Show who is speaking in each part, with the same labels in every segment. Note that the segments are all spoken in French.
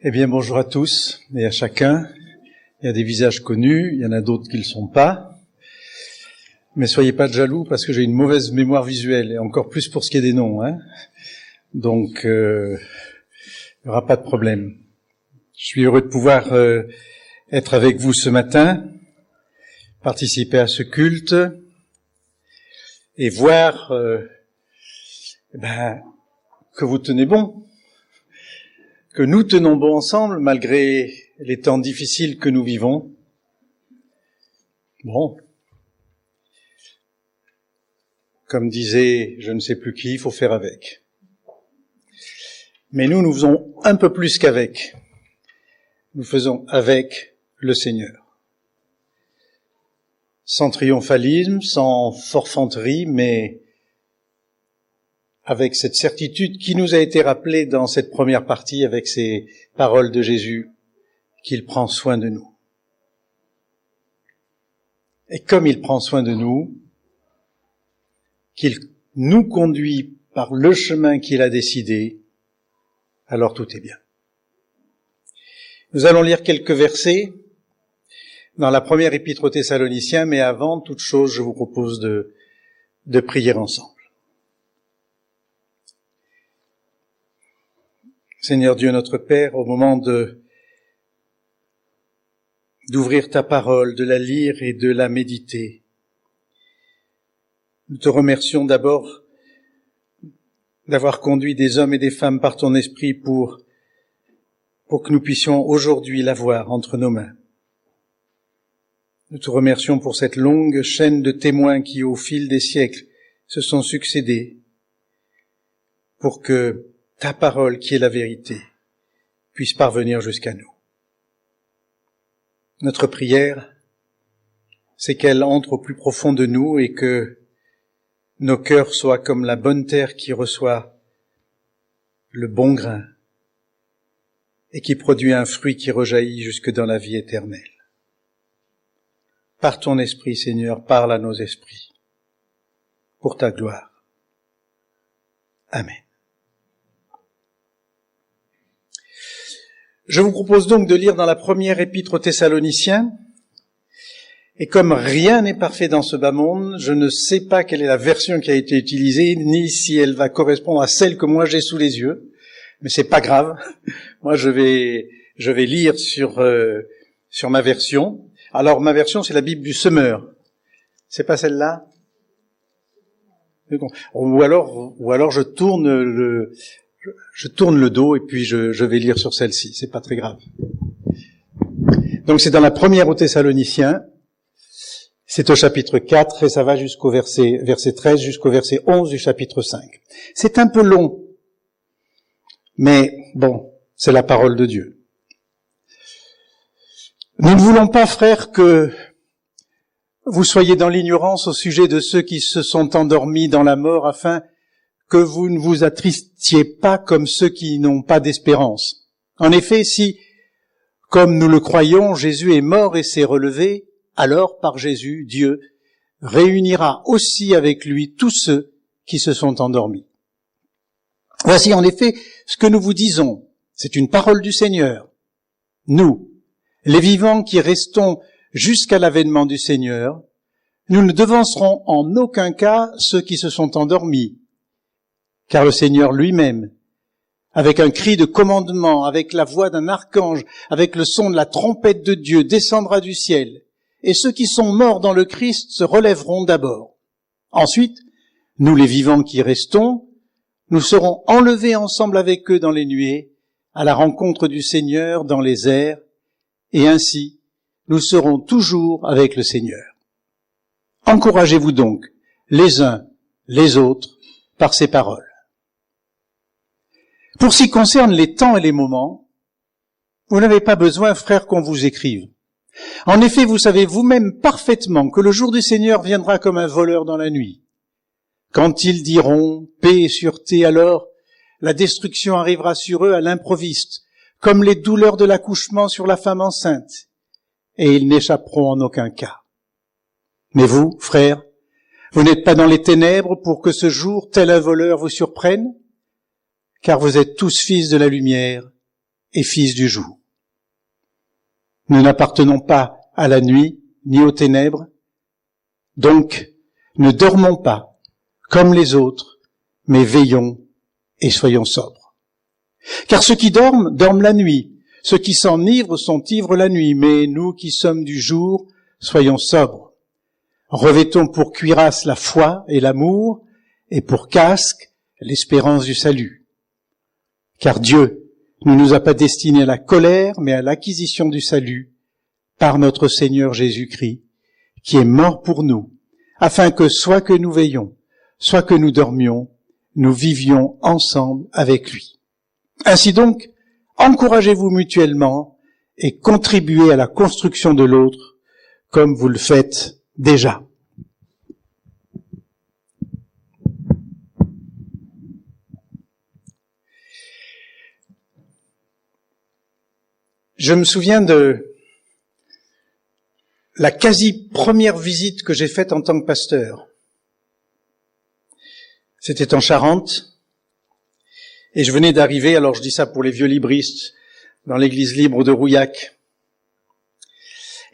Speaker 1: Eh bien, bonjour à tous et à chacun. Il y a des visages connus, il y en a d'autres qui ne le sont pas. Mais soyez pas jaloux parce que j'ai une mauvaise mémoire visuelle, et encore plus pour ce qui est des noms. Donc, il n'y aura pas de problème. Je suis heureux de pouvoir être avec vous ce matin, participer à ce culte et voir que vous tenez bon. Que nous tenons bon ensemble, malgré les temps difficiles que nous vivons. Bon. Comme disait je ne sais plus qui, il faut faire avec. Mais nous faisons un peu plus qu'avec. Nous faisons avec le Seigneur. Sans triomphalisme, sans forfanterie, mais avec cette certitude qui nous a été rappelée dans cette première partie avec ces paroles de Jésus, qu'il prend soin de nous. Et comme il prend soin de nous, qu'il nous conduit par le chemin qu'il a décidé, alors tout est bien. Nous allons lire quelques versets dans la première épître aux Thessaloniciens, mais avant toute chose, je vous propose de prier ensemble. Seigneur Dieu notre Père, au moment d'ouvrir ta parole, de la lire et de la méditer, nous te remercions d'abord d'avoir conduit des hommes et des femmes par ton esprit pour que nous puissions aujourd'hui l'avoir entre nos mains. Nous te remercions pour cette longue chaîne de témoins qui, au fil des siècles, se sont succédés pour que ta parole, qui est la vérité, puisse parvenir jusqu'à nous. Notre prière, c'est qu'elle entre au plus profond de nous et que nos cœurs soient comme la bonne terre qui reçoit le bon grain et qui produit un fruit qui rejaillit jusque dans la vie éternelle. Par ton esprit, Seigneur, parle à nos esprits, pour ta gloire. Amen. Je vous propose donc de lire dans la première épître aux Thessaloniciens, et comme rien n'est parfait dans ce bas monde, je ne sais pas quelle est la version qui a été utilisée, ni si elle va correspondre à celle que moi j'ai sous les yeux, mais c'est pas grave. Moi je vais lire sur ma version. Alors ma version c'est la Bible du semeur. C'est pas celle-là? Ou alors je tourne le dos et puis je vais lire sur celle-ci. C'est pas très grave. Donc c'est dans la première aux Thessaloniciens. C'est au chapitre 4 et ça va jusqu'au verset 13 jusqu'au verset 11 du chapitre 5. C'est un peu long. Mais bon, c'est la parole de Dieu. Nous ne voulons pas, frères, que vous soyez dans l'ignorance au sujet de ceux qui se sont endormis dans la mort afin que vous ne vous attristiez pas comme ceux qui n'ont pas d'espérance. En effet, si, comme nous le croyons, Jésus est mort et s'est relevé, alors par Jésus, Dieu réunira aussi avec lui tous ceux qui se sont endormis. Voici en effet ce que nous vous disons. C'est une parole du Seigneur. Nous, les vivants qui restons jusqu'à l'avènement du Seigneur, nous ne devancerons en aucun cas ceux qui se sont endormis. Car le Seigneur lui-même, avec un cri de commandement, avec la voix d'un archange, avec le son de la trompette de Dieu, descendra du ciel, et ceux qui sont morts dans le Christ se relèveront d'abord. Ensuite, nous les vivants qui restons, nous serons enlevés ensemble avec eux dans les nuées, à la rencontre du Seigneur dans les airs, et ainsi, nous serons toujours avec le Seigneur. Encouragez-vous donc, les uns, les autres, par ces paroles. Pour ce qui concerne les temps et les moments, vous n'avez pas besoin, frères, qu'on vous écrive. En effet, vous savez vous-même parfaitement que le jour du Seigneur viendra comme un voleur dans la nuit. Quand ils diront « paix et sûreté », alors la destruction arrivera sur eux à l'improviste, comme les douleurs de l'accouchement sur la femme enceinte, et ils n'échapperont en aucun cas. Mais vous, frères, vous n'êtes pas dans les ténèbres pour que ce jour, tel un voleur, vous surprenne, car vous êtes tous fils de la lumière et fils du jour. Nous n'appartenons pas à la nuit ni aux ténèbres, donc ne dormons pas comme les autres, mais veillons et soyons sobres. Car ceux qui dorment, dorment la nuit. Ceux qui s'enivrent sont ivres la nuit. Mais nous qui sommes du jour, soyons sobres. Revêtons pour cuirasse la foi et l'amour, et pour casque l'espérance du salut. Car Dieu ne nous a pas destinés à la colère, mais à l'acquisition du salut par notre Seigneur Jésus-Christ, qui est mort pour nous, afin que soit que nous veillions, soit que nous dormions, nous vivions ensemble avec lui. Ainsi donc, encouragez-vous mutuellement et contribuez à la construction de l'autre comme vous le faites déjà. Je me souviens de la quasi première visite que j'ai faite en tant que pasteur. C'était en Charente, et je venais d'arriver, alors je dis ça pour les vieux libristes, dans l'église libre de Rouillac.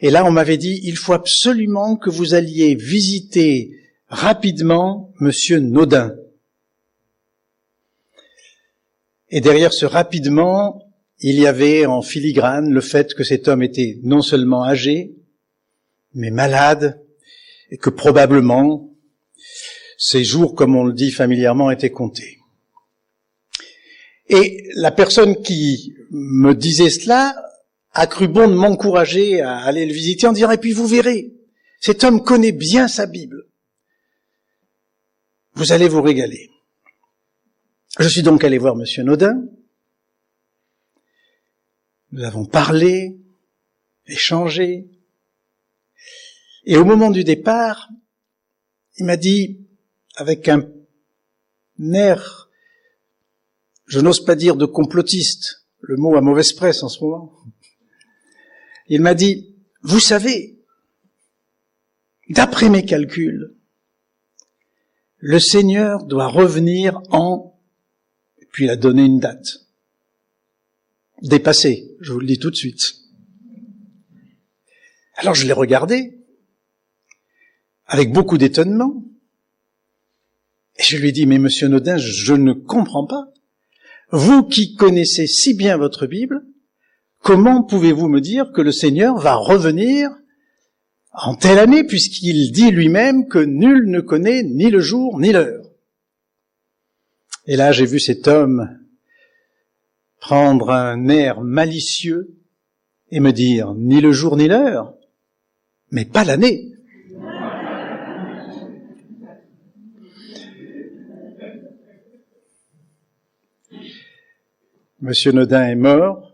Speaker 1: Et là, on m'avait dit, il faut absolument que vous alliez visiter rapidement Monsieur Naudin. Et derrière ce rapidement, il y avait en filigrane le fait que cet homme était non seulement âgé, mais malade, et que probablement ses jours, comme on le dit familièrement, étaient comptés. Et la personne qui me disait cela a cru bon de m'encourager à aller le visiter en disant « Et puis vous verrez, cet homme connaît bien sa Bible. Vous allez vous régaler. » Je suis donc allé voir Monsieur Naudin. Nous avons parlé, échangé. Et au moment du départ, il m'a dit, avec un air, je n'ose pas dire de complotiste, le mot a mauvaise presse en ce moment, il m'a dit, vous savez, d'après mes calculs, le Seigneur doit revenir en, et puis il a donné une date, dépassée, je vous le dis tout de suite. Alors je l'ai regardé, avec beaucoup d'étonnement, et je lui ai dit, mais Monsieur Naudin, je ne comprends pas. Vous qui connaissez si bien votre Bible, comment pouvez-vous me dire que le Seigneur va revenir en telle année, puisqu'il dit lui-même que nul ne connaît ni le jour ni l'heure? Et là, j'ai vu cet homme prendre un air malicieux et me dire, ni le jour ni l'heure, mais pas l'année. Monsieur Naudin est mort.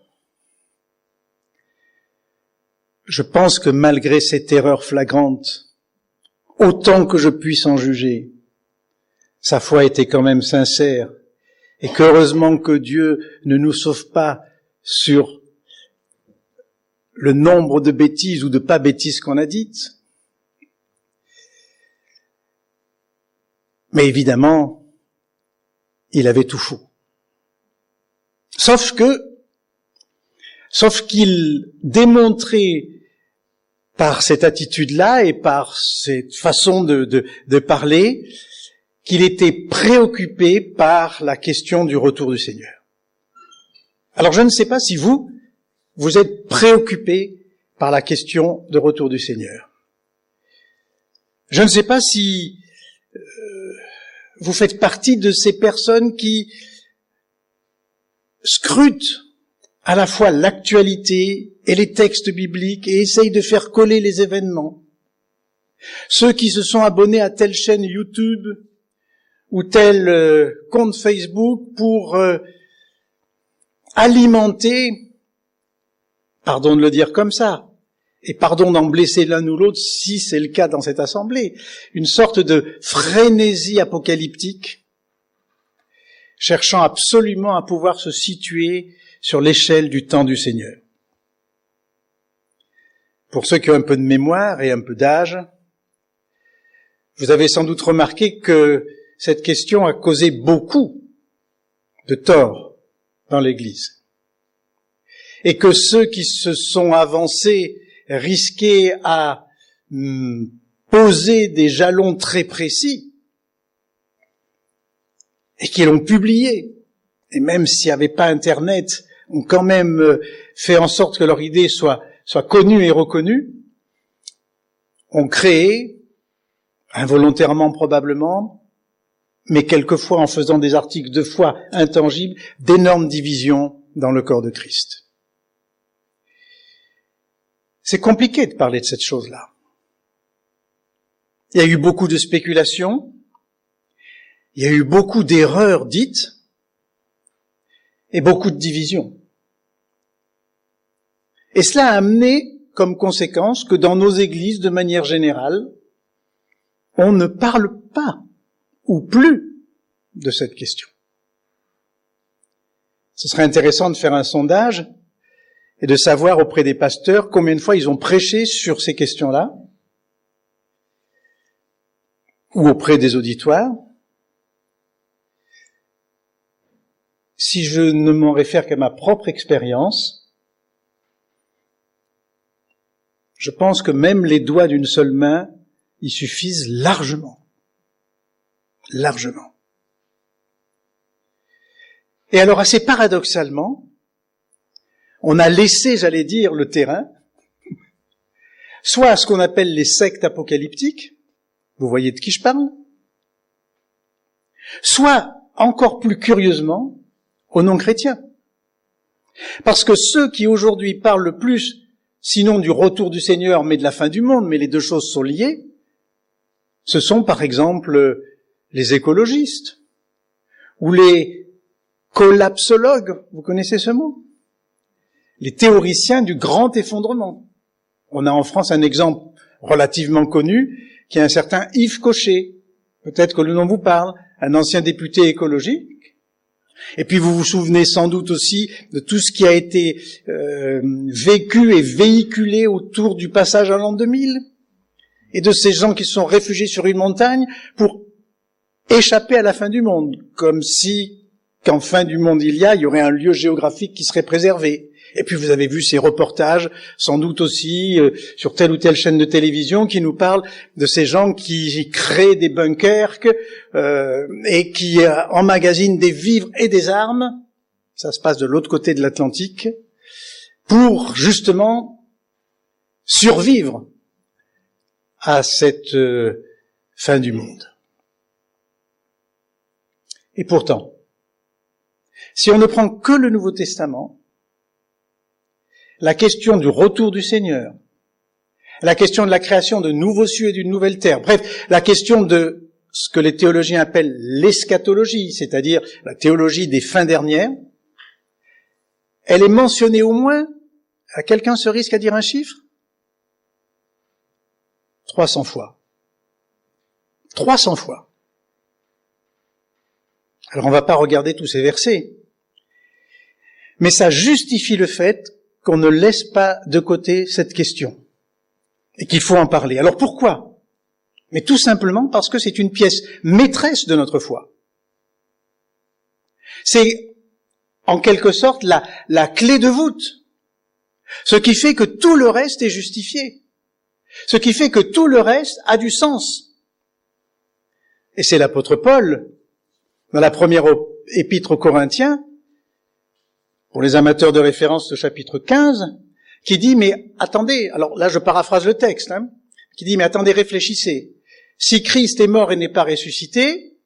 Speaker 1: Je pense que malgré cette erreur flagrante, autant que je puisse en juger, sa foi était quand même sincère, et qu'heureusement que Dieu ne nous sauve pas sur le nombre de bêtises ou de pas bêtises qu'on a dites. Mais évidemment, il avait tout faux. Sauf qu'il démontrait par cette attitude-là et par cette façon de parler qu'il était préoccupé par la question du retour du Seigneur. Alors je ne sais pas si vous êtes préoccupé par la question de retour du Seigneur. Je ne sais pas si vous faites partie de ces personnes qui scrutent à la fois l'actualité et les textes bibliques et essayent de faire coller les événements. Ceux qui se sont abonnés à telle chaîne YouTube ou tel compte Facebook pour alimenter, pardon de le dire comme ça, et pardon d'en blesser l'un ou l'autre si c'est le cas dans cette assemblée, une sorte de frénésie apocalyptique, cherchant absolument à pouvoir se situer sur l'échelle du temps du Seigneur. Pour ceux qui ont un peu de mémoire et un peu d'âge, vous avez sans doute remarqué que cette question a causé beaucoup de tort dans l'Église. et que ceux qui se sont avancés risquaient à poser des jalons très précis, et qui l'ont publié, et même s'il n'y avait pas Internet, ont quand même fait en sorte que leur idée soit connue et reconnue, ont créé, involontairement probablement, mais quelquefois en faisant des articles de foi intangibles, d'énormes divisions dans le corps de Christ. C'est compliqué de parler de cette chose-là. Il y a eu beaucoup de spéculations, il y a eu beaucoup d'erreurs dites, et beaucoup de divisions. Et cela a amené comme conséquence que dans nos églises, de manière générale, on ne parle pas, ou plus, de cette question. Ce serait intéressant de faire un sondage et de savoir auprès des pasteurs combien de fois ils ont prêché sur ces questions-là, ou auprès des auditoires. Si je ne m'en réfère qu'à ma propre expérience, je pense que même les doigts d'une seule main y suffisent largement. Largement. Et alors, assez paradoxalement, on a laissé, j'allais dire, le terrain, soit à ce qu'on appelle les sectes apocalyptiques, vous voyez de qui je parle, soit, encore plus curieusement, aux non-chrétiens. Parce que ceux qui aujourd'hui parlent le plus, sinon du retour du Seigneur, mais de la fin du monde, mais les deux choses sont liées, ce sont par exemple les écologistes, ou les collapsologues, vous connaissez ce mot? Les théoriciens du grand effondrement. On a en France un exemple relativement connu, qui est un certain Yves Cochet, peut-être que le nom vous parle, un ancien député écologique. Et puis vous vous souvenez sans doute aussi de tout ce qui a été vécu et véhiculé autour du passage à l'an 2000, et de ces gens qui se sont réfugiés sur une montagne pour échapper à la fin du monde, comme si, qu'en fin du monde il y aurait un lieu géographique qui serait préservé. Et puis vous avez vu ces reportages, sans doute aussi, sur telle ou telle chaîne de télévision, qui nous parlent de ces gens qui créent des bunkers et qui emmagasinent des vivres et des armes, ça se passe de l'autre côté de l'Atlantique, pour justement survivre à cette fin du monde. Et pourtant, si on ne prend que le Nouveau Testament, la question du retour du Seigneur, la question de la création de nouveaux cieux et d'une nouvelle terre, bref, la question de ce que les théologiens appellent l'eschatologie, c'est-à-dire la théologie des fins dernières, elle est mentionnée au moins, à quelqu'un se risque à dire un chiffre? 300 fois. 300 fois. Alors on ne va pas regarder tous ces versets, mais ça justifie le fait qu'on ne laisse pas de côté cette question et qu'il faut en parler. Alors pourquoi? Mais tout simplement parce que c'est une pièce maîtresse de notre foi. C'est en quelque sorte la clé de voûte, ce qui fait que tout le reste est justifié, ce qui fait que tout le reste a du sens. Et c'est l'apôtre Paul, dans la première épître aux Corinthiens, pour les amateurs de référence, ce chapitre 15, qui dit, mais attendez, alors là je paraphrase le texte, qui dit, mais attendez, réfléchissez. Si Christ est mort et n'est pas ressuscité,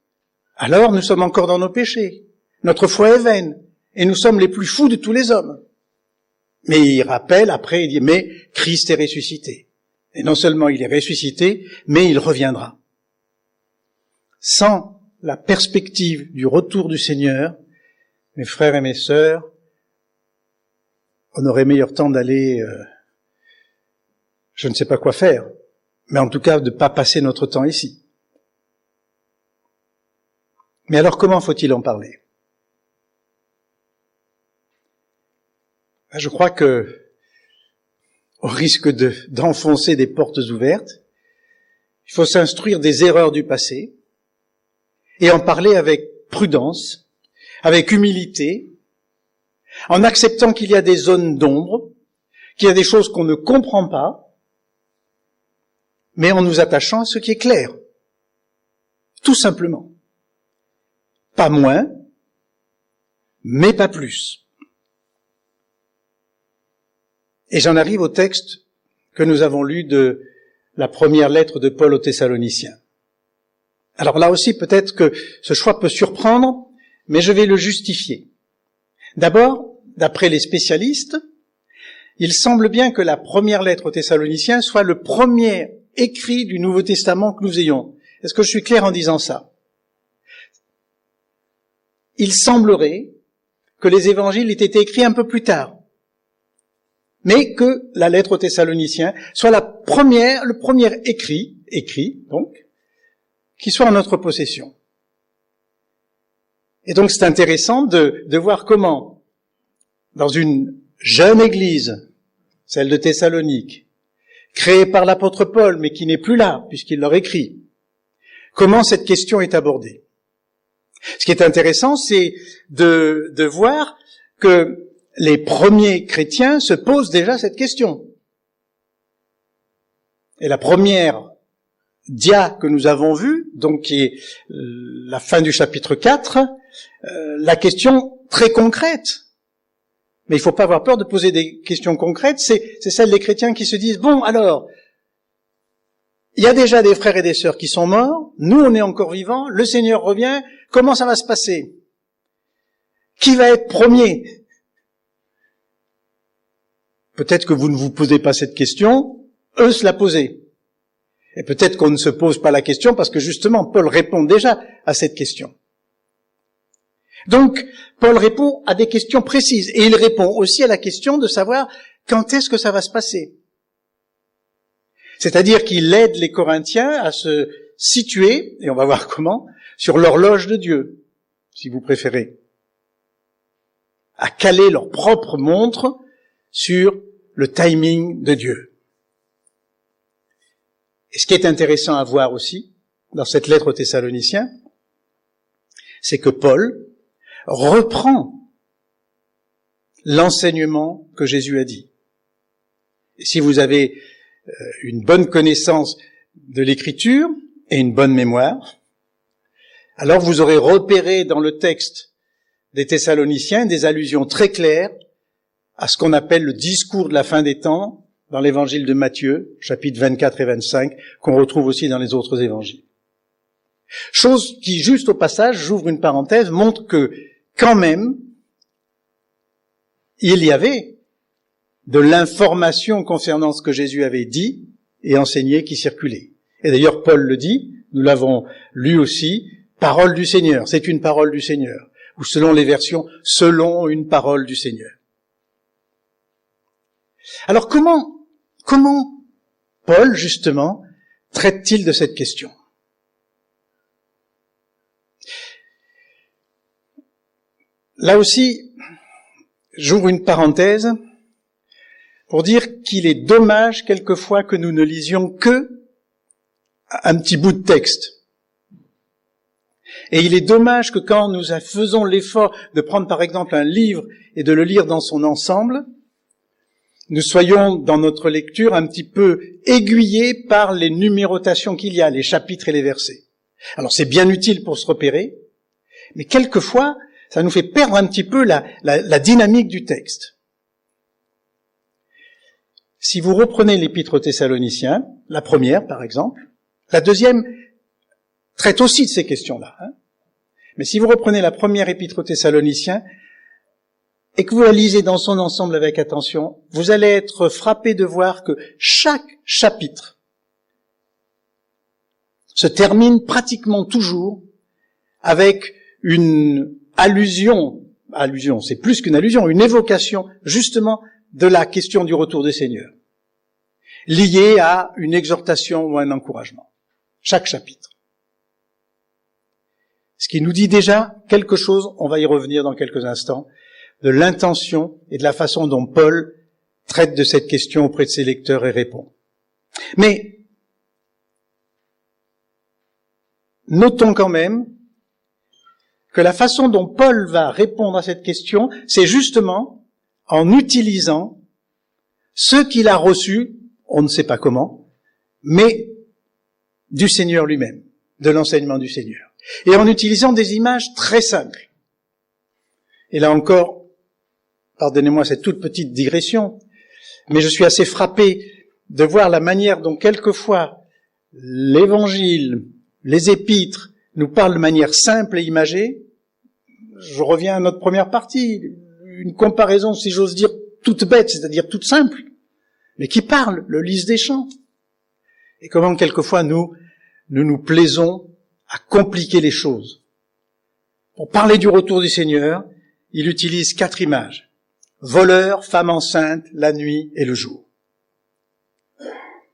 Speaker 1: alors nous sommes encore dans nos péchés. Notre foi est vaine, et nous sommes les plus fous de tous les hommes. Mais il rappelle, après, il dit, mais Christ est ressuscité. Et non seulement il est ressuscité, mais il reviendra. Sans la perspective du retour du Seigneur, mes frères et mes sœurs, on aurait meilleur temps d'aller, je ne sais pas quoi faire, mais en tout cas de ne pas passer notre temps ici. Mais alors comment faut-il en parler? Je crois que, au risque d'enfoncer des portes ouvertes, il faut s'instruire des erreurs du passé et en parler avec prudence, avec humilité, en acceptant qu'il y a des zones d'ombre, qu'il y a des choses qu'on ne comprend pas, mais en nous attachant à ce qui est clair. Tout simplement. Pas moins, mais pas plus. Et j'en arrive au texte que nous avons lu de la première lettre de Paul aux Thessaloniciens. Alors là aussi, peut-être que ce choix peut surprendre, mais je vais le justifier. D'abord, d'après les spécialistes, il semble bien que la première lettre aux Thessaloniciens soit le premier écrit du Nouveau Testament que nous ayons. Est-ce que je suis clair en disant ça? Il semblerait que les évangiles aient été écrits un peu plus tard, mais que la lettre aux Thessaloniciens soit le premier écrit donc, qui soit en notre possession. Et donc c'est intéressant de voir comment, dans une jeune église, celle de Thessalonique, créée par l'apôtre Paul, mais qui n'est plus là, puisqu'il leur écrit, comment cette question est abordée. Ce qui est intéressant, c'est de voir que les premiers chrétiens se posent déjà cette question. Et la première dia que nous avons vue, donc qui est la fin du chapitre 4, la question très concrète. Mais il ne faut pas avoir peur de poser des questions concrètes, c'est celle des chrétiens qui se disent, bon alors, il y a déjà des frères et des sœurs qui sont morts, nous on est encore vivants, le Seigneur revient, comment ça va se passer? Qui va être premier? Peut-être que vous ne vous posez pas cette question, eux se la posaient. Et peut-être qu'on ne se pose pas la question parce que justement Paul répond déjà à cette question. Donc Paul répond à des questions précises et il répond aussi à la question de savoir quand est-ce que ça va se passer. C'est-à-dire qu'il aide les Corinthiens à se situer, et on va voir comment, sur l'horloge de Dieu, si vous préférez, à caler leur propre montre sur le timing de Dieu. Et ce qui est intéressant à voir aussi, dans cette lettre aux Thessaloniciens, c'est que Paul reprend l'enseignement que Jésus a dit. Et si vous avez une bonne connaissance de l'Écriture et une bonne mémoire, alors vous aurez repéré dans le texte des Thessaloniciens des allusions très claires à ce qu'on appelle le discours de la fin des temps dans l'évangile de Matthieu, chapitres 24 et 25, qu'on retrouve aussi dans les autres évangiles. Chose qui, juste au passage, j'ouvre une parenthèse, montre que, quand même, il y avait de l'information concernant ce que Jésus avait dit et enseigné qui circulait. Et d'ailleurs, Paul le dit, nous l'avons lu aussi, parole du Seigneur, c'est une parole du Seigneur, ou selon les versions, selon une parole du Seigneur. Alors comment Paul, justement, traite-t-il de cette question? Là aussi, j'ouvre une parenthèse pour dire qu'il est dommage quelquefois que nous ne lisions que un petit bout de texte. Et il est dommage que quand nous faisons l'effort de prendre par exemple un livre et de le lire dans son ensemble, nous soyons dans notre lecture un petit peu aiguillés par les numérotations qu'il y a, les chapitres et les versets. Alors c'est bien utile pour se repérer, mais quelquefois ça nous fait perdre un petit peu la dynamique du texte. Si vous reprenez l'épître aux Thessaloniciens, la première par exemple, la deuxième traite aussi de ces questions-là. Mais si vous reprenez la première épître aux Thessaloniciens et que vous la lisez dans son ensemble avec attention, vous allez être frappé de voir que chaque chapitre se termine pratiquement toujours avec une allusion, c'est plus qu'une allusion, une évocation justement de la question du retour du Seigneur, liée à une exhortation ou un encouragement. Chaque chapitre. Ce qui nous dit déjà quelque chose, on va y revenir dans quelques instants, de l'intention et de la façon dont Paul traite de cette question auprès de ses lecteurs et répond. Mais notons quand même que la façon dont Paul va répondre à cette question, c'est justement en utilisant ce qu'il a reçu, on ne sait pas comment, mais du Seigneur lui-même, de l'enseignement du Seigneur. Et en utilisant des images très simples. Et là encore, pardonnez-moi cette toute petite digression, mais je suis assez frappé de voir la manière dont quelquefois l'Évangile, les épîtres, nous parlent de manière simple et imagée. Je reviens à notre première partie, une comparaison, si j'ose dire, toute bête, c'est-à-dire toute simple, mais qui parle, le lys des champs. Et comment quelquefois nous plaisons à compliquer les choses. Pour parler du retour du Seigneur, il utilise 4 images. Voleur, femme enceinte, la nuit et le jour.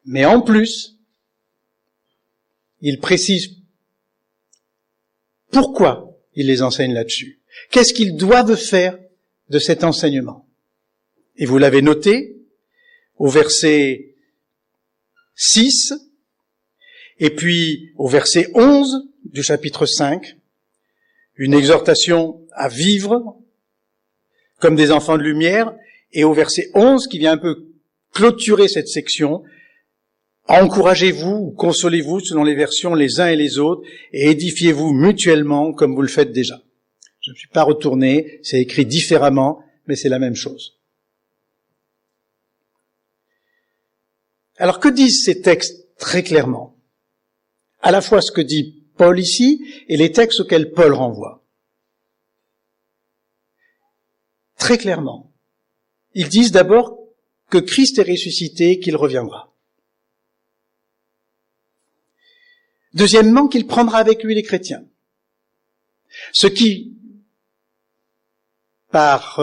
Speaker 1: Mais en plus, il précise pourquoi il les enseigne là-dessus. Qu'est-ce qu'ils doivent faire de cet enseignement? Et vous l'avez noté, au verset 6, et puis au verset 11 du chapitre 5, une exhortation à vivre comme des enfants de lumière, et au verset 11, qui vient un peu clôturer cette section, encouragez-vous ou consolez-vous, selon les versions, les uns et les autres, et édifiez-vous mutuellement comme vous le faites déjà. Je ne suis pas retourné, c'est écrit différemment, mais c'est la même chose. Alors que disent ces textes très clairement? À la fois ce que dit Paul ici et les textes auxquels Paul renvoie. Très clairement, ils disent d'abord que Christ est ressuscité et qu'il reviendra. Deuxièmement, qu'il prendra avec lui les chrétiens. Ce qui, par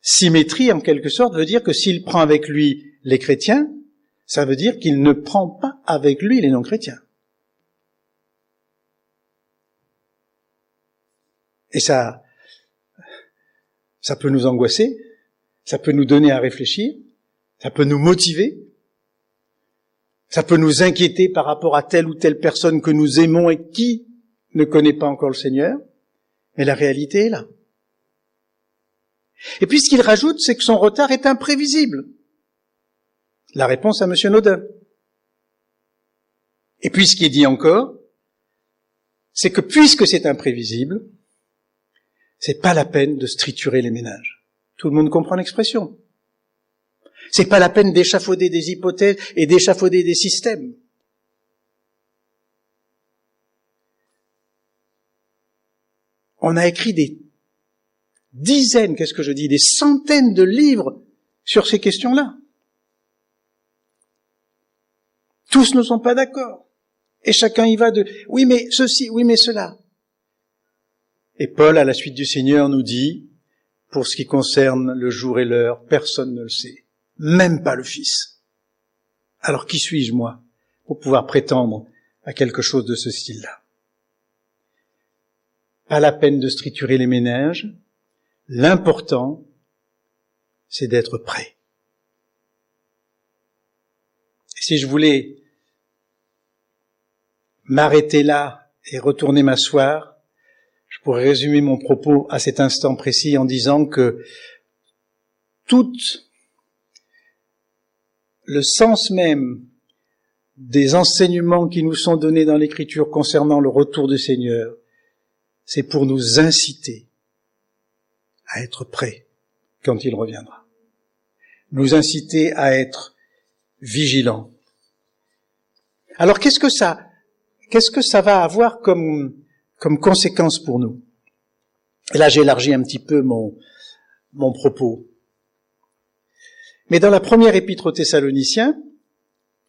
Speaker 1: symétrie en quelque sorte, veut dire que s'il prend avec lui les chrétiens, ça veut dire qu'il ne prend pas avec lui les non-chrétiens. Et ça peut nous angoisser, ça peut nous donner à réfléchir, ça peut nous motiver, ça peut nous inquiéter par rapport à telle ou telle personne que nous aimons et qui ne connaît pas encore le Seigneur, mais la réalité est là. Et puis ce qu'il rajoute, c'est que son retard est imprévisible. La réponse à M. Naudin. Et puis ce qui est dit encore, c'est que puisque c'est imprévisible, c'est pas la peine de se triturer les ménages. Tout le monde comprend l'expression. C'est pas la peine d'échafauder des hypothèses et d'échafauder des systèmes. On a écrit des dizaines, des centaines de livres sur ces questions-là. Tous ne sont pas d'accord. Et chacun y va de « oui mais ceci, oui mais cela ». Et Paul, à la suite du Seigneur, nous dit, pour ce qui concerne le jour et l'heure, personne ne le sait, même pas le Fils. Alors qui suis-je, moi, pour pouvoir prétendre à quelque chose de ce style-là? Pas la peine de se triturer les méninges, l'important, c'est d'être prêt. Et si je voulais m'arrêter là et retourner m'asseoir, je pourrais résumer mon propos à cet instant précis en disant que tout le sens même des enseignements qui nous sont donnés dans l'Écriture concernant le retour du Seigneur, c'est pour nous inciter à être prêts quand il reviendra. Nous inciter à être vigilants. Alors qu'est-ce que ça va avoir comme conséquence pour nous? Et là, j'élargis un petit peu mon propos. Mais dans la première épître aux Thessaloniciens,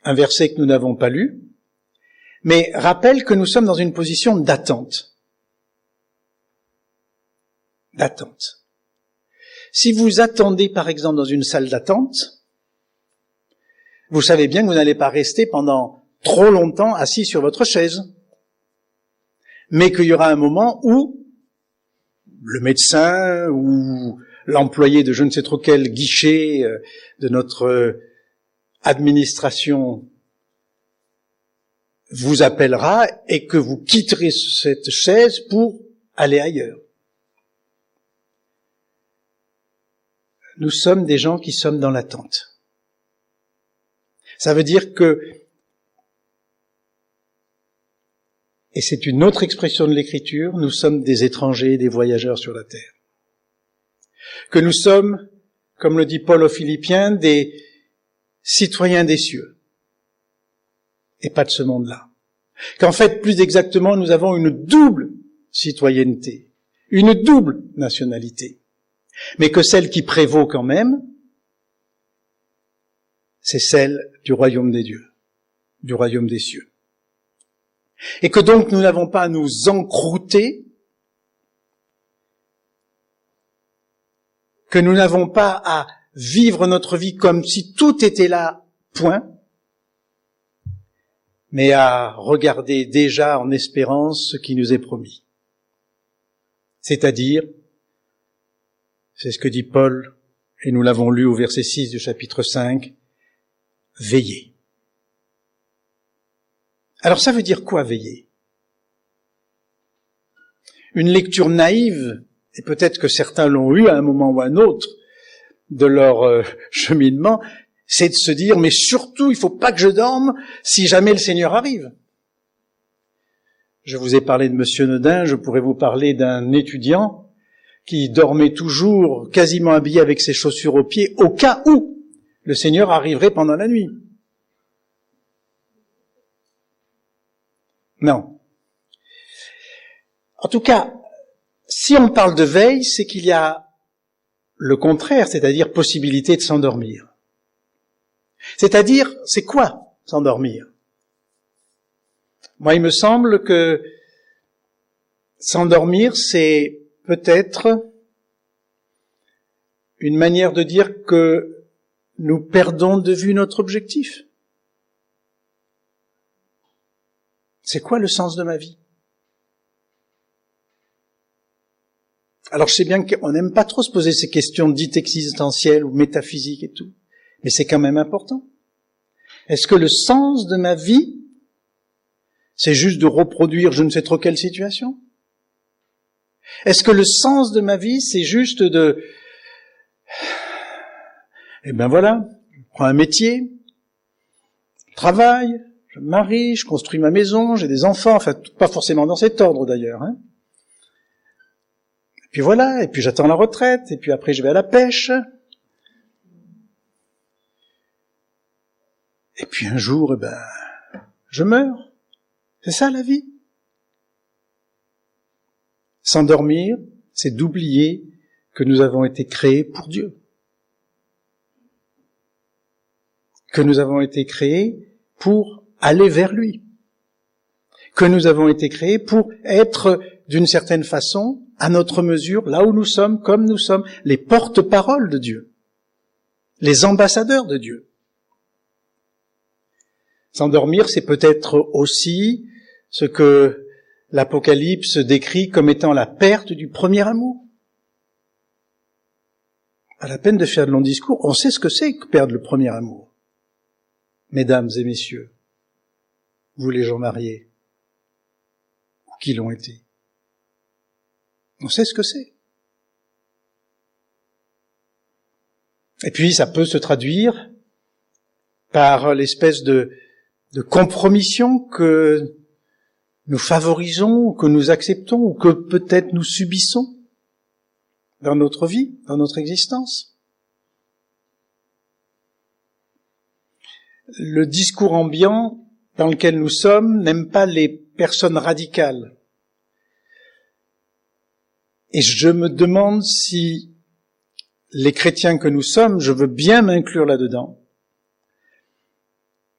Speaker 1: un verset que nous n'avons pas lu, mais rappelle que nous sommes dans une position d'attente. D'attente. Si vous attendez, par exemple, dans une salle d'attente, vous savez bien que vous n'allez pas rester pendant trop longtemps assis sur votre chaise, mais qu'il y aura un moment où le médecin ou l'employé de je ne sais trop quel guichet de notre administration vous appellera et que vous quitterez cette chaise pour aller ailleurs. Nous sommes des gens qui sommes dans l'attente. Ça veut dire que, et c'est une autre expression de l'Écriture, nous sommes des étrangers, des voyageurs sur la terre. Que nous sommes, comme le dit Paul aux Philippiens, des citoyens des cieux, et pas de ce monde-là. Qu'en fait, plus exactement, nous avons une double citoyenneté, une double nationalité. Mais que celle qui prévaut quand même, c'est celle du royaume des dieux, du royaume des cieux. Et que donc nous n'avons pas à nous encrouter, que nous n'avons pas à vivre notre vie comme si tout était là, point, mais à regarder déjà en espérance ce qui nous est promis. C'est-à-dire, c'est ce que dit Paul, et nous l'avons lu au verset 6 du chapitre 5, veiller. Alors ça veut dire quoi, veiller? Une lecture naïve, et peut-être que certains l'ont eu à un moment ou à un autre de leur cheminement, c'est de se dire, mais surtout, il faut pas que je dorme si jamais le Seigneur arrive. Je vous ai parlé de Monsieur Nodin, je pourrais vous parler d'un étudiant qui dormait toujours quasiment habillé avec ses chaussures aux pieds au cas où le Seigneur arriverait pendant la nuit. Non. En tout cas, si on parle de veille, c'est qu'il y a le contraire, c'est-à-dire possibilité de s'endormir. C'est-à-dire, c'est quoi s'endormir? Moi, il me semble que s'endormir, c'est peut-être une manière de dire que nous perdons de vue notre objectif. C'est quoi le sens de ma vie? Alors je sais bien qu'on n'aime pas trop se poser ces questions dites existentielles ou métaphysiques et tout, mais c'est quand même important. Est-ce que le sens de ma vie, c'est juste de reproduire je ne sais trop quelle situation? Est-ce que le sens de ma vie, c'est juste de... Eh ben voilà, je prends un métier, je travaille, je me marie, je construis ma maison, j'ai des enfants, enfin pas forcément dans cet ordre d'ailleurs, hein. Et puis voilà, et puis j'attends la retraite, et puis après je vais à la pêche. Et puis un jour, eh ben, je meurs. C'est ça la vie. S'endormir, c'est d'oublier que nous avons été créés pour Dieu. Que nous avons été créés pour aller vers lui. Que nous avons été créés pour être, d'une certaine façon, à notre mesure, là où nous sommes, comme nous sommes, les porte-paroles de Dieu, les ambassadeurs de Dieu. S'endormir, c'est peut-être aussi ce que l'Apocalypse décrit comme étant la perte du premier amour. Pas la peine de faire de longs discours, on sait ce que c'est que perdre le premier amour. Mesdames et messieurs, vous les gens mariés, ou qui l'ont été, on sait ce que c'est. Et puis, ça peut se traduire par l'espèce de compromission que nous favorisons, ou que nous acceptons, ou que peut-être nous subissons dans notre vie, dans notre existence. Le discours ambiant dans lequel nous sommes n'aime pas les personnes radicales. Et je me demande si les chrétiens que nous sommes, je veux bien m'inclure là-dedans,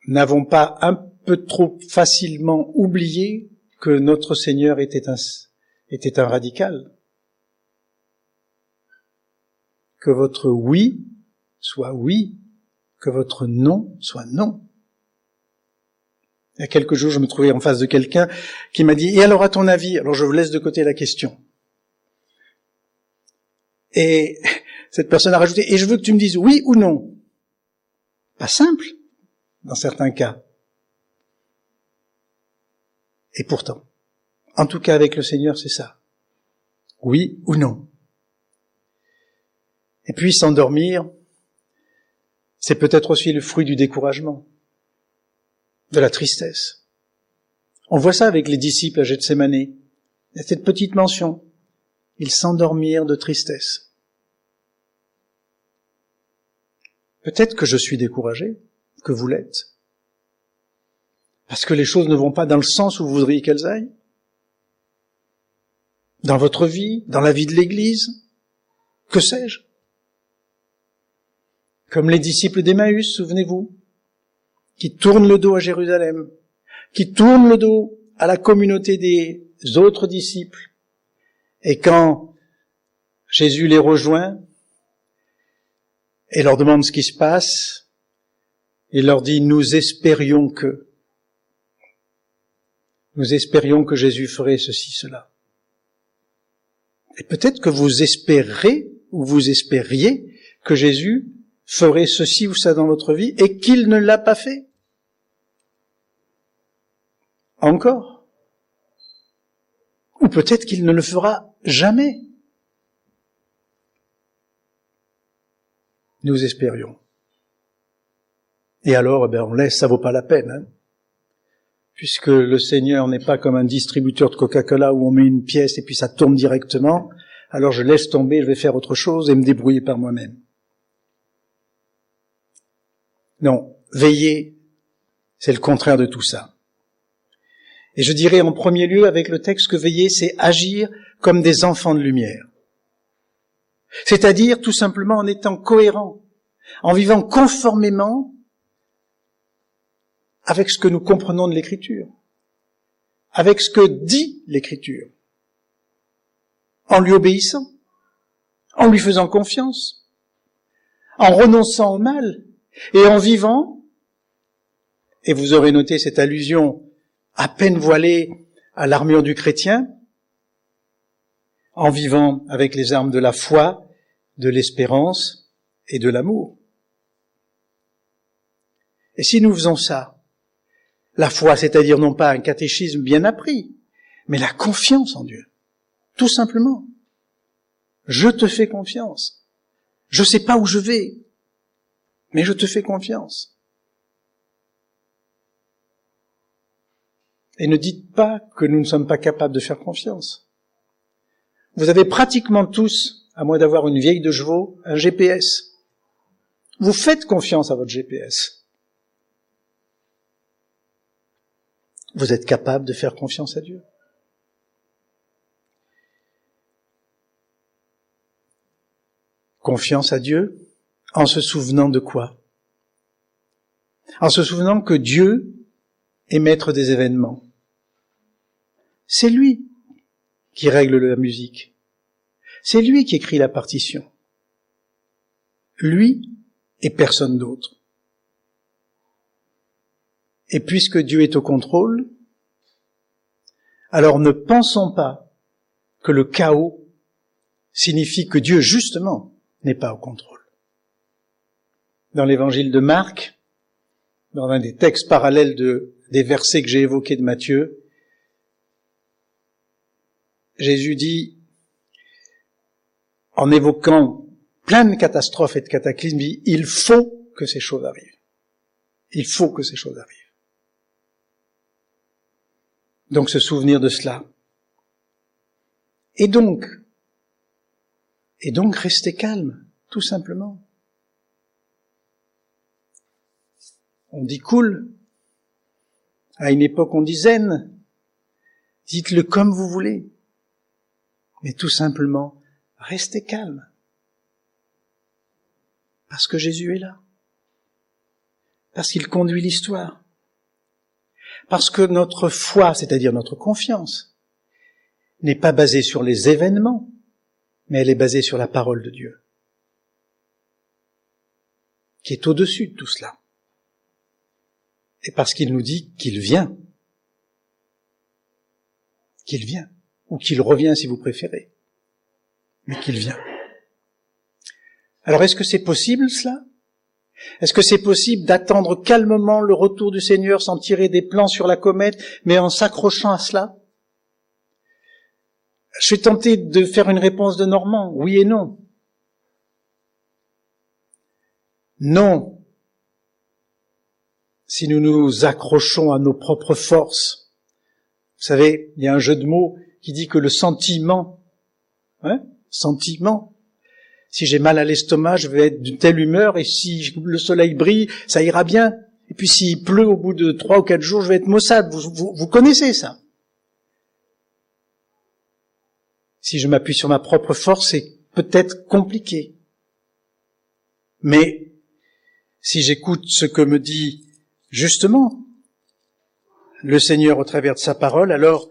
Speaker 1: n'avons pas un peu trop facilement oublié que notre Seigneur était un radical. Que votre oui soit oui, que votre non soit non. Il y a quelques jours, je me trouvais en face de quelqu'un qui m'a dit « Et alors, à ton avis ?» Alors, je vous laisse de côté la question. Et cette personne a rajouté « Et je veux que tu me dises oui ou non. » Pas simple, dans certains cas. Et pourtant, en tout cas avec le Seigneur, c'est ça. Oui ou non? Et puis s'endormir, c'est peut-être aussi le fruit du découragement, de la tristesse. On voit ça avec les disciples à Gethsémane. Il y a cette petite mention. Ils s'endormirent de tristesse. Peut-être que je suis découragé, que vous l'êtes. Parce que les choses ne vont pas dans le sens où vous voudriez qu'elles aillent. Dans votre vie, dans la vie de l'Église, que sais-je? Comme les disciples d'Emmaüs, souvenez-vous, qui tournent le dos à Jérusalem, qui tournent le dos à la communauté des autres disciples. Et quand Jésus les rejoint et leur demande ce qui se passe, il leur dit, nous espérions que Jésus ferait ceci, cela. Et peut-être que vous espérez, ou vous espériez, que Jésus ferait ceci ou ça dans votre vie, et qu'il ne l'a pas fait. Encore. Ou peut-être qu'il ne le fera jamais. Nous espérions. Et alors, on laisse, ça vaut pas la peine, hein. Puisque le Seigneur n'est pas comme un distributeur de Coca-Cola où on met une pièce et puis ça tourne directement, alors je laisse tomber, je vais faire autre chose et me débrouiller par moi-même. Non, veiller, c'est le contraire de tout ça. Et je dirais en premier lieu avec le texte que veiller, c'est agir comme des enfants de lumière. C'est-à-dire tout simplement en étant cohérent, en vivant conformément avec ce que nous comprenons de l'Écriture, avec ce que dit l'Écriture, en lui obéissant, en lui faisant confiance, en renonçant au mal et en vivant, et vous aurez noté cette allusion à peine voilée à l'armure du chrétien, en vivant avec les armes de la foi, de l'espérance et de l'amour. Et si nous faisons ça, la foi, c'est-à-dire non pas un catéchisme bien appris, mais la confiance en Dieu. Tout simplement. Je te fais confiance. Je sais pas où je vais, mais je te fais confiance. Et ne dites pas que nous ne sommes pas capables de faire confiance. Vous avez pratiquement tous, à moins d'avoir une vieille de chevaux, un GPS. Vous faites confiance à votre GPS. Vous êtes capable de faire confiance à Dieu. Confiance à Dieu en se souvenant de quoi? En se souvenant que Dieu est maître des événements. C'est lui qui règle la musique. C'est lui qui écrit la partition. Lui et personne d'autre. Et puisque Dieu est au contrôle, alors ne pensons pas que le chaos signifie que Dieu, justement, n'est pas au contrôle. Dans l'évangile de Marc, dans un des textes parallèles des versets que j'ai évoqués de Matthieu, Jésus dit, en évoquant plein de catastrophes et de cataclysmes, dit, il faut que ces choses arrivent. Il faut que ces choses arrivent. Donc se souvenir de cela. Et donc rester calme, tout simplement. On dit cool. À une époque on dit zen. Dites-le comme vous voulez. Mais tout simplement, restez calme. Parce que Jésus est là. Parce qu'il conduit l'histoire. Parce que notre foi, c'est-à-dire notre confiance, n'est pas basée sur les événements, mais elle est basée sur la parole de Dieu, qui est au-dessus de tout cela. Et parce qu'il nous dit qu'il vient, ou qu'il revient si vous préférez, mais qu'il vient. Alors est-ce que c'est possible cela ? Est-ce que c'est possible d'attendre calmement le retour du Seigneur sans tirer des plans sur la comète, mais en s'accrochant à cela ? Je suis tenté de faire une réponse de Normand, oui et non. Non, si nous nous accrochons à nos propres forces. Vous savez, il y a un jeu de mots qui dit que le sentiment, sentiment, si j'ai mal à l'estomac, je vais être d'une telle humeur, et si le soleil brille, ça ira bien. Et puis s'il pleut au bout de 3 ou 4 jours, je vais être maussade. Vous connaissez ça. Si je m'appuie sur ma propre force, c'est peut-être compliqué. Mais si j'écoute ce que me dit justement le Seigneur au travers de sa parole, alors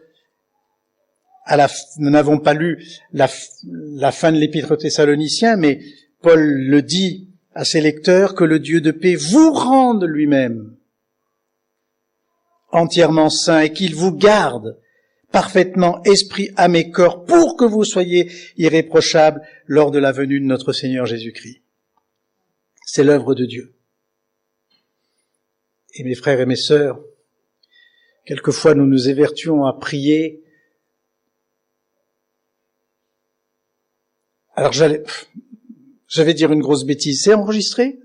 Speaker 1: nous n'avons pas lu la fin de l'épître aux Thessaloniciens, mais Paul le dit à ses lecteurs, que le Dieu de paix vous rende lui-même entièrement saint et qu'il vous garde parfaitement esprit, âme et corps pour que vous soyez irréprochables lors de la venue de notre Seigneur Jésus-Christ. C'est l'œuvre de Dieu. Et mes frères et mes sœurs, quelquefois nous nous évertuons à prier. Alors je vais dire une grosse bêtise. C'est enregistré?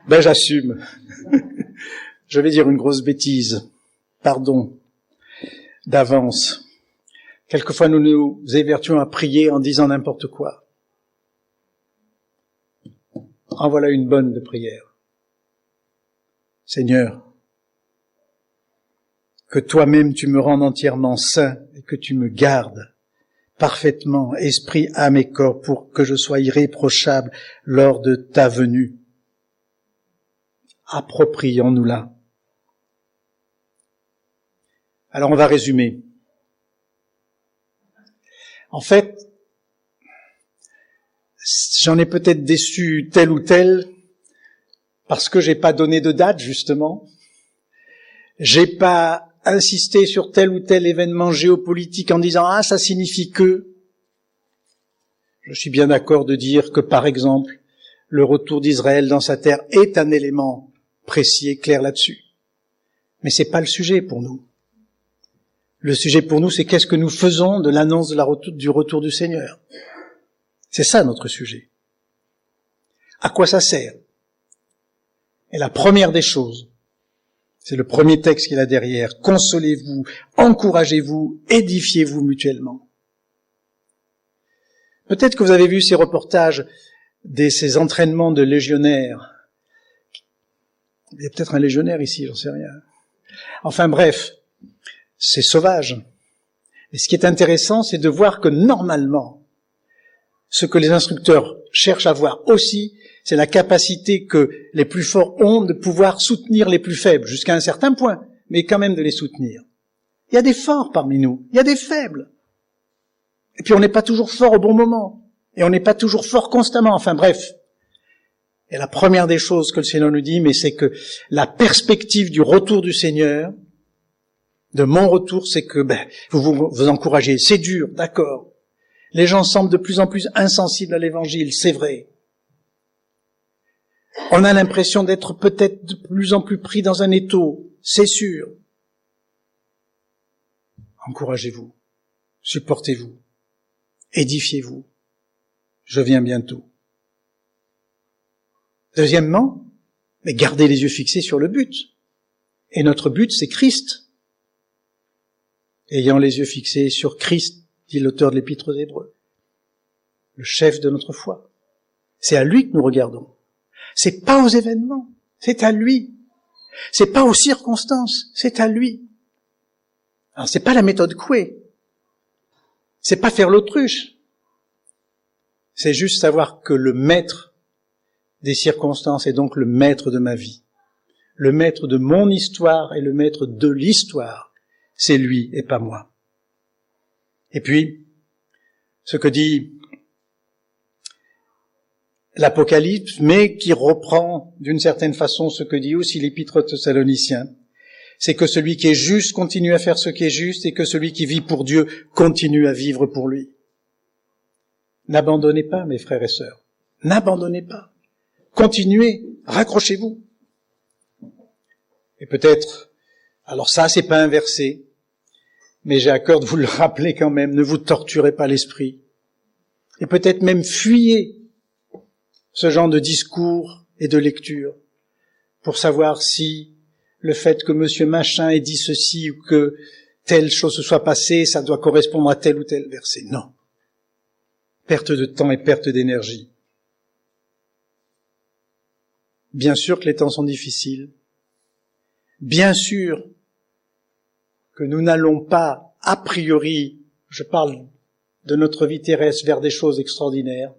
Speaker 1: Ben j'assume. Je vais dire une grosse bêtise. Pardon d'avance. Quelquefois nous nous évertuons à prier en disant n'importe quoi. En voilà une bonne de prière. Seigneur, que toi-même tu me rendes entièrement saint et que tu me gardes parfaitement, esprit, âme et corps, pour que je sois irréprochable lors de ta venue. Approprions-nous-la. Alors on va résumer. En fait, j'en ai peut-être déçu tel ou tel, parce que j'ai pas donné de date, justement. J'ai pas insisté sur tel ou tel événement géopolitique en disant « Ah, ça signifie que… » Je suis bien d'accord de dire que, par exemple, le retour d'Israël dans sa terre est un élément précis et clair là-dessus. Mais c'est pas le sujet pour nous. Le sujet pour nous, c'est qu'est-ce que nous faisons de l'annonce du retour du Seigneur. C'est ça notre sujet. À quoi ça sert? Et la première des choses, c'est le premier texte qu'il y a derrière. Consolez-vous, encouragez-vous, édifiez-vous mutuellement. Peut-être que vous avez vu ces reportages ces entraînements de légionnaires. Il y a peut-être un légionnaire ici, j'en sais rien. Enfin bref, c'est sauvage. Et ce qui est intéressant, c'est de voir que normalement, ce que les instructeurs cherchent à voir aussi, c'est la capacité que les plus forts ont de pouvoir soutenir les plus faibles, jusqu'à un certain point, mais quand même de les soutenir. Il y a des forts parmi nous, il y a des faibles. Et puis on n'est pas toujours fort au bon moment, et on n'est pas toujours fort constamment, enfin bref. Et la première des choses que le Seigneur nous dit, mais c'est que la perspective du retour du Seigneur, de mon retour, c'est que vous encouragez. C'est dur, d'accord. Les gens semblent de plus en plus insensibles à l'Évangile, c'est vrai. On a l'impression d'être peut-être de plus en plus pris dans un étau, c'est sûr. Encouragez-vous, supportez-vous, édifiez-vous. Je viens bientôt. Deuxièmement, mais gardez les yeux fixés sur le but. Et notre but, c'est Christ. Ayant les yeux fixés sur Christ, dit l'auteur de l'Épître aux Hébreux, le chef de notre foi. C'est à lui que nous regardons. C'est pas aux événements, c'est à lui. C'est pas aux circonstances, c'est à lui. Alors c'est pas la méthode Coué. C'est pas faire l'autruche. C'est juste savoir que le maître des circonstances est donc le maître de ma vie. Le maître de mon histoire et le maître de l'histoire. C'est lui et pas moi. Et puis, ce que dit l'Apocalypse, mais qui reprend d'une certaine façon ce que dit aussi l'Épître aux Thessaloniciens, c'est que celui qui est juste continue à faire ce qui est juste et que celui qui vit pour Dieu continue à vivre pour lui. N'abandonnez pas, mes frères et sœurs. N'abandonnez pas. Continuez, raccrochez-vous. Et peut-être, alors ça, c'est pas inversé, Mais j'ai à cœur de vous le rappeler quand même, ne vous torturez pas l'esprit. Et peut-être même fuyez ce genre de discours et de lecture pour savoir si le fait que monsieur machin ait dit ceci ou que telle chose se soit passée, ça doit correspondre à tel ou tel verset. Non. Perte de temps et perte d'énergie. Bien sûr que les temps sont difficiles. Bien sûr que nous n'allons pas, a priori, je parle de notre vie terrestre, vers des choses extraordinaires.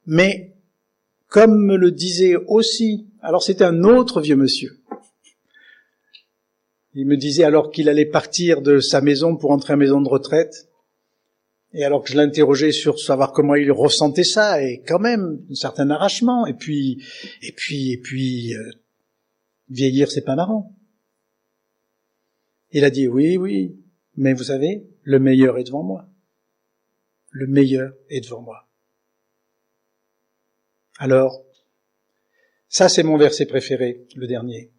Speaker 1: Mais, comme me le disait aussi, alors c'était un autre vieux monsieur. Il me disait alors qu'il allait partir de sa maison pour entrer à la maison de retraite, et alors que je l'interrogeais sur savoir comment il ressentait ça, et quand même, un certain arrachement, et puis, vieillir c'est pas marrant. Il a dit oui, mais vous savez, le meilleur est devant moi. Le meilleur est devant moi. Alors, ça c'est mon verset préféré, le dernier.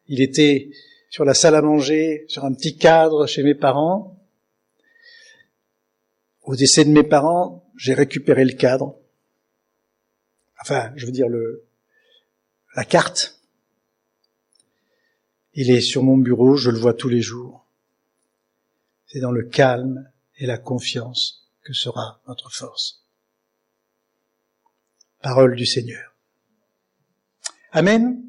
Speaker 1: Il était sur la salle à manger, sur un petit cadre chez mes parents. Au décès de mes parents, j'ai récupéré le cadre. Enfin, je veux dire la carte. Il est sur mon bureau, je le vois tous les jours. C'est dans le calme et la confiance que sera notre force. Parole du Seigneur. Amen.